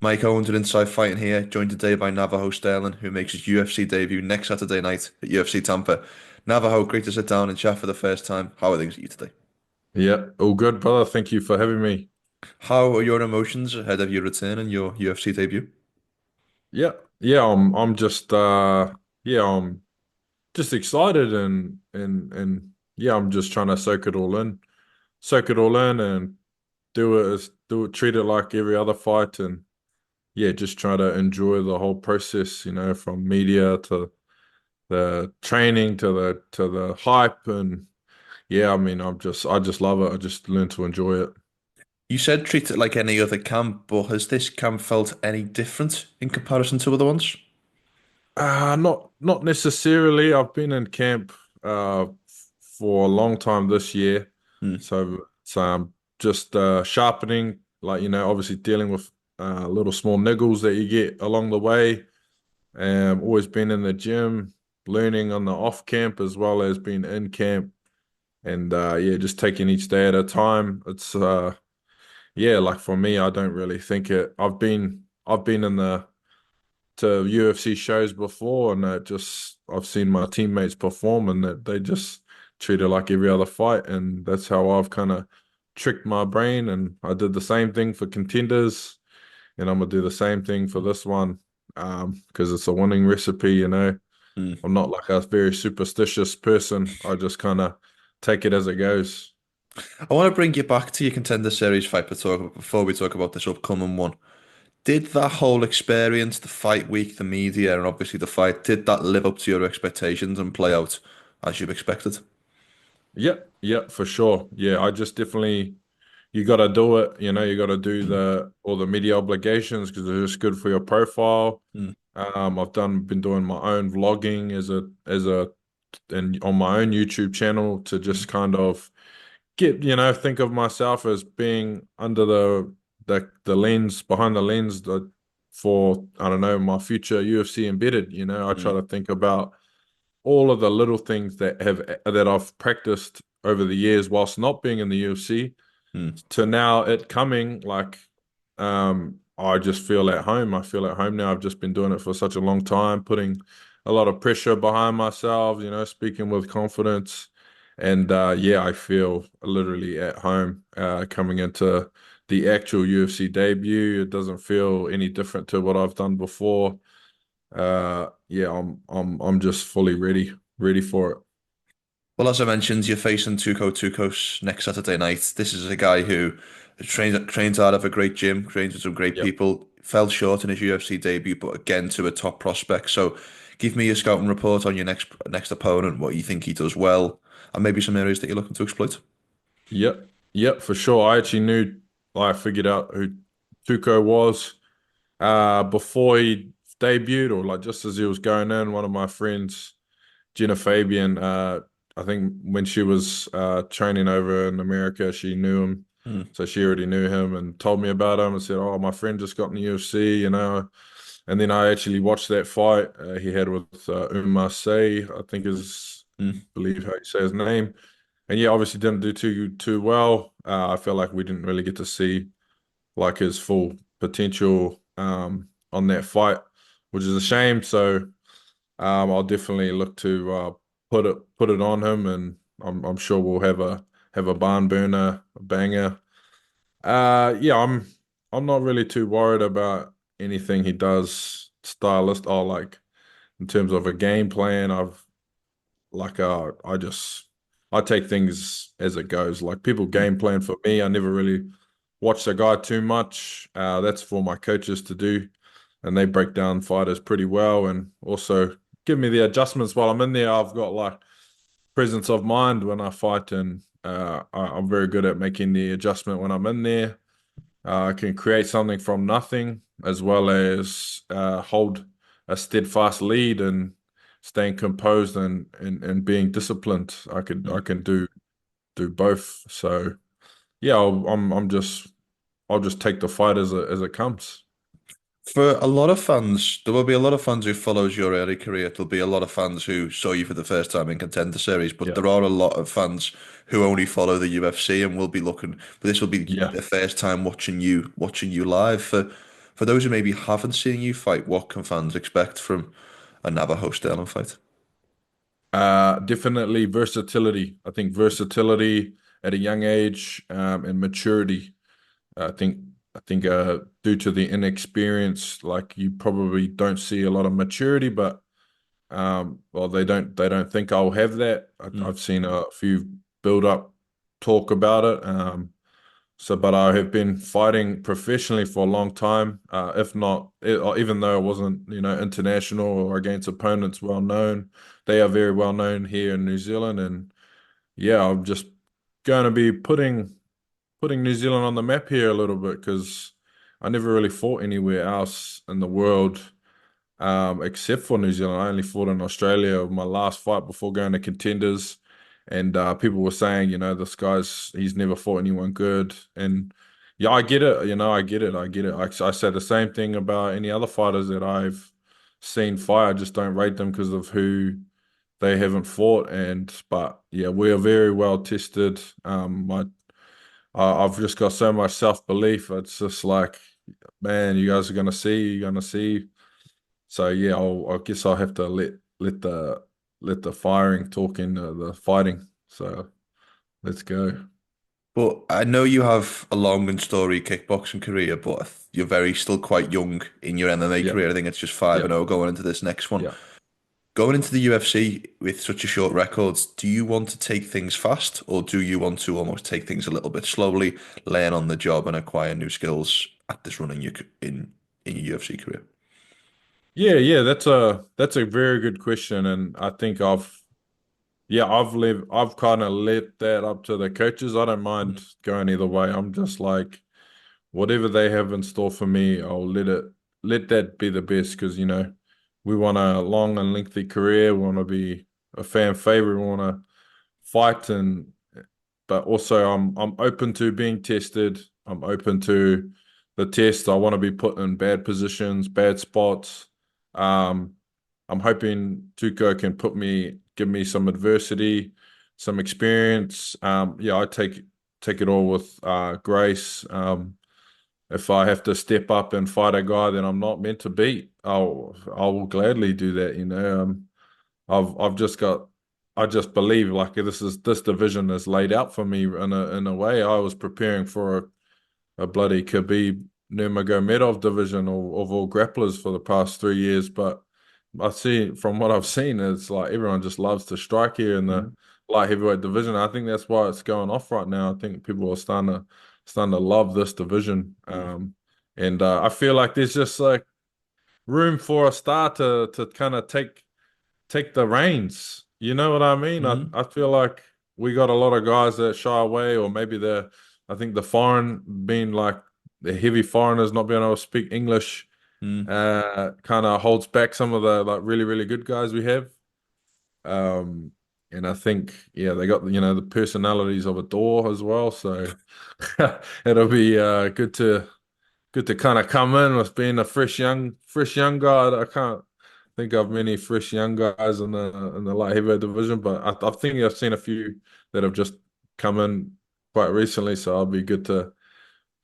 Mike Owens at Inside Fighting here, joined today by Navajo Stirling, who makes his UFC debut next Saturday night at UFC Tampa. Navajo, great to sit down and chat for the first time. How are things with you today? Yeah, all good, brother. Thank you for having me. How are your emotions ahead of your return and your UFC debut? Yeah, yeah, I'm just yeah, I'm just excited and yeah, I'm just trying to soak it all in and treat it like every other fight and yeah, just try to enjoy the whole process, from media to the training to the hype and yeah, I mean, I just love it. I just learn to enjoy it. You said treat it like any other camp, but has this camp felt any different in comparison to other ones? Not necessarily. I've been in camp for a long time this year, Hmm. so it's just sharpening, like obviously dealing with little small niggles that you get along the way. Always been in the gym, learning on the off camp as well as being in camp, and yeah, just taking each day at a time. It's yeah, like for me, I don't really think it. I've been in the to UFC shows before, and I've seen my teammates perform, and that they just treat it like every other fight, and that's how I've kind of tricked my brain, and I did the same thing for contenders, and I'm gonna do the same thing for this one, because it's a winning recipe, Hmm. I'm not like a very superstitious person. I just kind of take it as it goes. I want to bring you back to your Contender Series fight before we talk about this upcoming one. Did that whole experience, the fight week, the media, and obviously the fight, did that live up to your expectations and play out as you expected? Yep, yep, for sure. Yeah, I just definitely you got to do it. You got to do the all the media obligations because it's just good for your profile. Mm, Been doing my own vlogging as a and on my own YouTube channel to mm, just kind of think of myself as being under the lens behind the lens for I don't know my future UFC embedded. I try mm, to think about all of the little things that I've practiced over the years whilst not being in the UFC mm. to now it coming like I just feel at home. I feel at home now. I've just been doing it for such a long time, putting a lot of pressure behind myself, speaking with confidence. And yeah, I feel literally at home coming into the actual UFC debut. It doesn't feel any different to what I've done before. Yeah, I'm just fully ready for it. Well, as I mentioned, you're facing Tuco Tukkos next Saturday night. This is a guy who trains out of a great gym, trains with some great Yep. people. Fell short in his UFC debut, but again to a top prospect. So, give me your scouting report on your next opponent, what you think he does well, and maybe some areas that you're looking to exploit. Yep. Yep, for sure. I figured out who Tuco was before he debuted or like just as he was going in. One of my friends, Jenna Fabian, I think when she was training over in America, she knew him. Mm, So she already knew him and told me about him and said, "Oh, my friend just got in the UFC." And then I actually watched that fight he had with Umar Say, I think is, mm. believe how you say his name. And yeah, obviously didn't do too well. I felt like we didn't really get to see like his full potential on that fight, which is a shame. So I'll definitely look to put it on him, and I'm sure we'll have a barn burner, a banger. Yeah, I'm not really too worried about anything he does stylist or like in terms of a game plan. I take things as it goes. Like people Mm. game plan for me. I never really watch the guy too much. That's for my coaches to do, and they break down fighters pretty well, and also give me the adjustments while I'm in there. I've got like presence of mind when I fight, and I'm very good at making the adjustment when I'm in there. I can create something from nothing, as well as hold a steadfast lead and staying composed and being disciplined. I can do both. So yeah, I'll just take the fight as it comes. For a lot of fans, there will be a lot of fans who follows your early career. There'll be a lot of fans who saw you for the first time in Contender Series, but Yeah, there are a lot of fans who only follow the UFC and will be looking. But this will be yeah, their first time watching you live. For those who maybe haven't seen you fight, what can fans expect from a Navajo Stirling fight? Definitely versatility. I think versatility at a young age, and maturity. I think I think due to the inexperience, like you probably don't see a lot of maturity, but well, they don't think I'll have that. Mm. I've seen a few build up talk about it. But I have been fighting professionally for a long time. If not, or even though it wasn't, international or against opponents well known, they are very well known here in New Zealand. And yeah, I'm just going to be putting New Zealand on the map here a little bit because I never really fought anywhere else in the world, except for New Zealand. I only fought in Australia my last fight before going to contenders. And people were saying, this he's never fought anyone good. And yeah, I get it. I get it. I get it. I said the same thing about any other fighters that I've seen fight. I just don't rate them because of who they haven't fought. But yeah, we are very well tested. I've just got so much self-belief. It's just like, man, you guys are gonna see, you're gonna see. So yeah, I guess I'll have to let the firing talk in the fighting. So let's go. But I know you have a long and storied kickboxing career, but you're very still quite young in your MMA Yeah, career. I think it's just 5 yeah, and 0 going into this next one. yeah. Going into the UFC with such a short record, do you want to take things fast, or do you want to almost take things a little bit slowly, learn on the job and acquire new skills at this run in your UFC career? Yeah, yeah, that's a very good question. And I think I've kind of let that up to the coaches. I don't mind going either way. I'm just like, whatever they have in store for me, I'll let that be the best because we want a long and lengthy career. We want to be a fan favorite. We want to fight, but also I'm open to being tested. I'm open to the test. I want to be put in bad positions, bad spots. Um, I'm hoping Tuco can give me some adversity, some experience. Yeah, I take it all with grace. If I have to step up and fight a guy that I'm not meant to beat, I will gladly do that. I've just got I just believe like this division is laid out for me in a way. I was preparing for a bloody Khabib Nurmagomedov division of all grapplers for the past 3 years, but I see from what I've seen, it's like everyone just loves to strike here in the Mm. light heavyweight division. I think that's why it's going off right now. I think people are starting to love this division, Mm. and I feel like there's just like room for a star to kind of take the reins. You know what I mean? I Mm. I feel like we got a lot of guys that shy away, or maybe I think the foreign being like the heavy foreigners not being able to speak English, Mm. kind of holds back some of the like really really good guys we have. Um, and I think yeah they got the personalities of a door as well, so it'll be good to kind of come in with being a fresh young guy. I can't think of many fresh young guys in the light heavyweight division, but I think I've seen a few that have just come in quite recently. So I'll be good to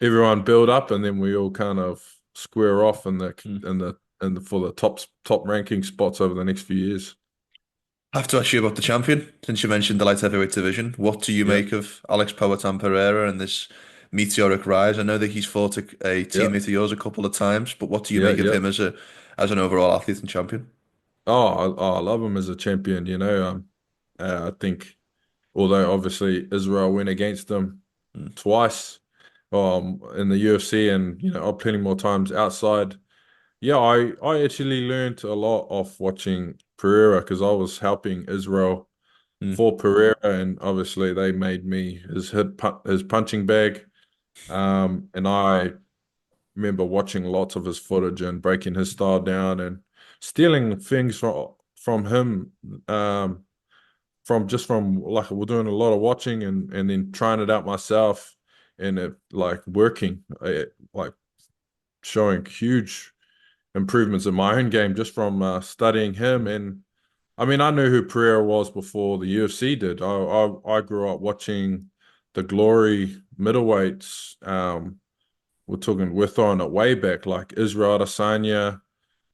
everyone build up, and then we all kind of square off Mm. for the top ranking spots over the next few years. I have to ask you about the champion, since you mentioned the light heavyweight division. What do you Yeah, make of Alex Pereira and this meteoric rise? I know that he's fought a yeah, teammate of yours a couple of times, but what do you yeah, make of yeah. him as an overall athlete and champion? I love him as a champion. I think although obviously Israel went against him Mm. twice, in the UFC and plenty more times outside. Yeah, I actually learned a lot off watching Pereira because I was helping Israel Mm. for Pereira, and obviously they made me his punching bag. And I remember watching lots of his footage and breaking his style down and stealing things from him. From like we're doing a lot of watching and then trying it out myself and it like working, like showing huge improvements in my own game just from studying him. And I mean, I knew who Pereira was before the UFC did. I grew up watching the Glory middleweights, we're throwing it way back, like Israel Adesanya,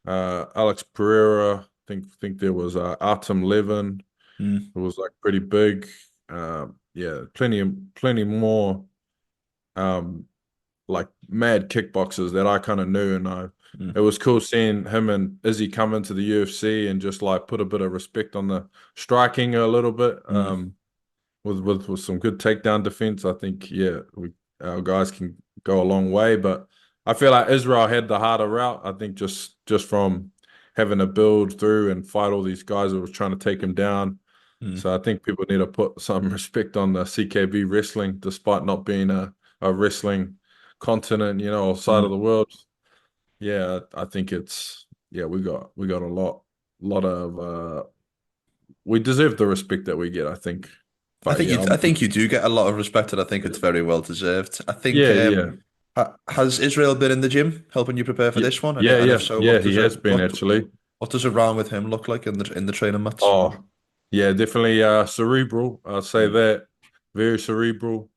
Alex Pereira. Think there was Artem Levin. Mm, It was like pretty big. Yeah, plenty more um like mad kickboxers that I kind of knew, and it mm, was cool seeing him and Izzy come into the UFC and just like put a bit of respect on the striking a little bit. mm. With some good takedown defense. I think our guys can go a long way, but I feel like Israel had the harder route. I think just from having to build through and fight all these guys that was trying to take him down. Mm, So I think people need to put some respect on the CKB wrestling, despite not being a wrestling continent, or side of mm. the world. Yeah, I think it's yeah, we got a lot of we deserve the respect that we get, I think. But yeah, I think you do get a lot of respect, and I think it's very well deserved. I think yeah, yeah. has Israel been in the gym helping you prepare for Yeah, this one? yeah, And if yeah, so, yeah. He has been actually. what does a round with him look like in the training mats? Oh, yeah, definitely cerebral. I'll say Mm, that. Very cerebral.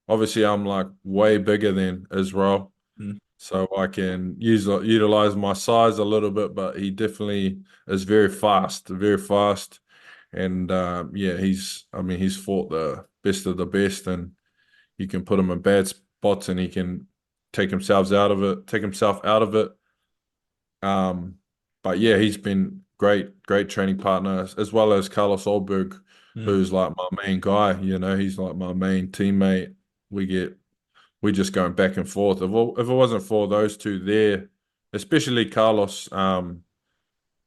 Obviously I'm like way bigger than Israel, mm, so I can utilize my size a little bit, but he definitely is very fast. And yeah, he's fought the best of the best, and you can put him in bad spots and he can take himself out of it. Um, but yeah, he's been great training partner, as well as Carlos Olberg, mm, who's like my main guy. He's like my main teammate. We just going back and forth. If it wasn't for those two there, especially Carlos,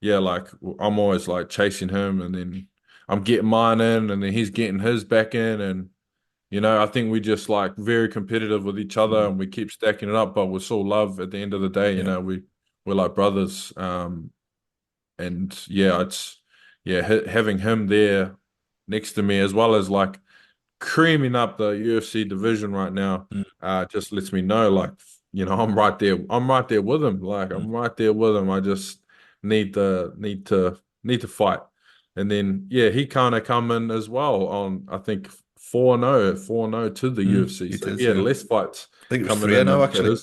yeah, like I'm always like chasing him, and then I'm getting mine in, and then he's getting his back in, and I think we just like very competitive with each other, mm. and we keep stacking it up, but we're still love at the end of the day. Yeah. We're like brothers. And yeah, having him there next to me, as well as like creaming up the UFC division right now, Mm, just lets me know, like, I'm right there. I'm right there with him. Like, mm, I'm right there with him. I just need to fight. And then yeah, he kind of come in as well on, I think, 4-0 to the UFC. He So did, he had yeah. less fights I think it was coming 3 in now and actually.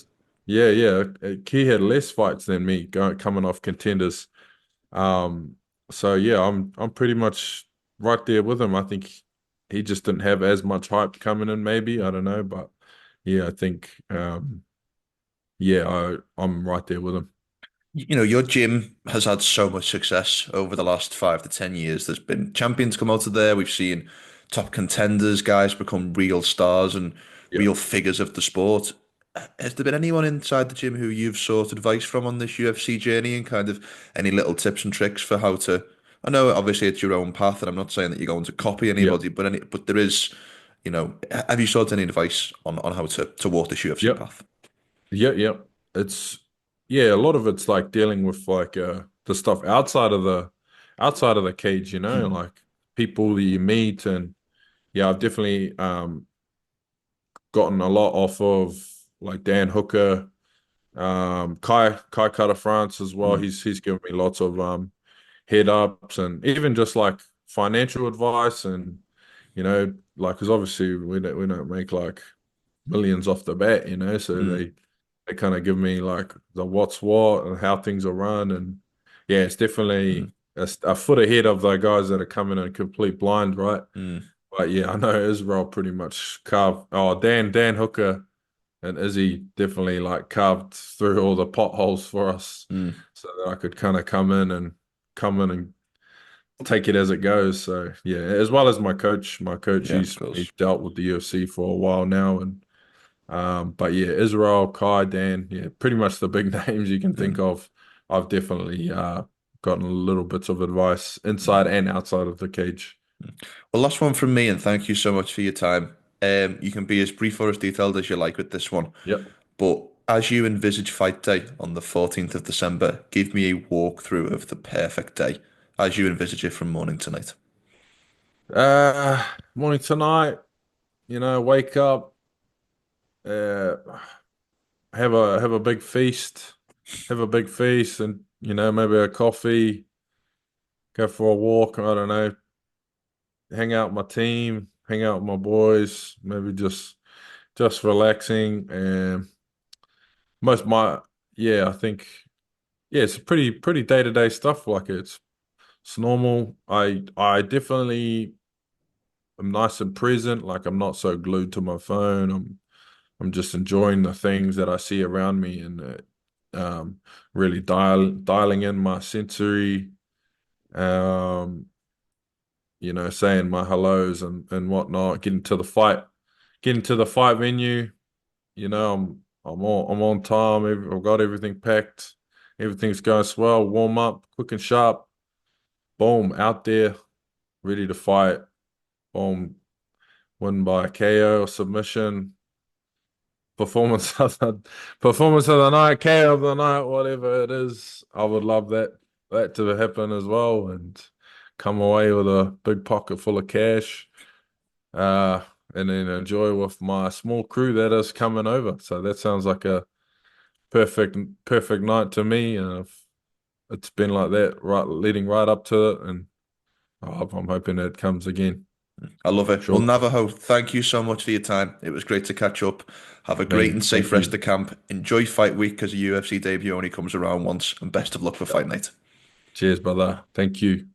yeah, yeah. He had less fights than me coming off contenders. um, so yeah, I'm pretty much right there with him. I think he just didn't have as much hype coming in, maybe. I don't know, but yeah, I think yeah, I'm right there with him. Your gym has had so much success over the last 5 to 10 years. There's been champions come out of there. We've seen top contenders, guys become real stars and Yeah, real figures of the sport. Has there been anyone inside the gym who you've sought advice from on this UFC journey and kind of any little tips and tricks for how to? I know obviously it's your own path, and I'm not saying that you're going to copy yeah, anybody, but there is, have you sought any advice on how to walk this UFC yeah, path? yeah. It's yeah, a lot of it's like dealing with like the stuff outside of the cage, like people that you meet. And yeah, I've definitely gotten a lot off of like Dan Hooker. Kai Cutter France as well. Mm, He's given me lots of head ups, and even just like financial advice. And like, because obviously we don't make like millions off the bat, so mm, they kind of give me like the what's what and how things are run. And yeah, it's mm, definitely a foot ahead of the guys that are coming in complete blind, right? mm, But yeah, I know Israel pretty much carved. Oh, Dan Hooker and Izzy definitely like carved through all the potholes for us, mm. so that I could kind of come in and take it as it goes. So yeah, as well as my coach, Yeah, of he's course. dealt with the UFC for a while now. And but yeah, Israel, Kai, Dan, yeah, pretty much the big names you can think Mm, of. I've definitely gotten little bits of advice mm. inside and outside of the cage. Well, last one from me, and thank you so much for your time. You can be as brief or as detailed as you like with this one, Yep. but as you envisage fight day on the 14th of December, give me a walkthrough of the perfect day as you envisage it from morning to night. Uh, Morning tonight, wake up, uh, have a big feast, and maybe a coffee, go for a walk. I don't know, hang out with my team, hang out with my boys, maybe just just relaxing and most of my yeah, I think yeah, it's pretty day-to-day stuff. Like it's normal. I definitely am nice and present. Like I'm not so glued to my phone. I'm just enjoying the things that I see around me and really dialing in my sensory, um, saying my hellos and whatnot, getting to the fight venue, I'm on time, I've got everything packed, everything's going swell, warm up, quick and sharp, boom, out there, ready to fight, boom, win by KO or submission. Performance of the performance of the night, KO of the night, whatever it is. I would love that to happen as well and come away with a big pocket full of cash. Uh and then enjoy with my small crew that is coming over. So that sounds like a perfect night to me. And it's been like that right leading right up to it, and I'm hoping it comes again I love it. Well, shortly. Navajo, thank you so much for your time. It was great to catch up. Have a great Hey, and safe thank rest you. of camp. Enjoy fight week because the UFC debut only comes around once, and best of luck for Yep. fight night. Cheers, brother. Thank you.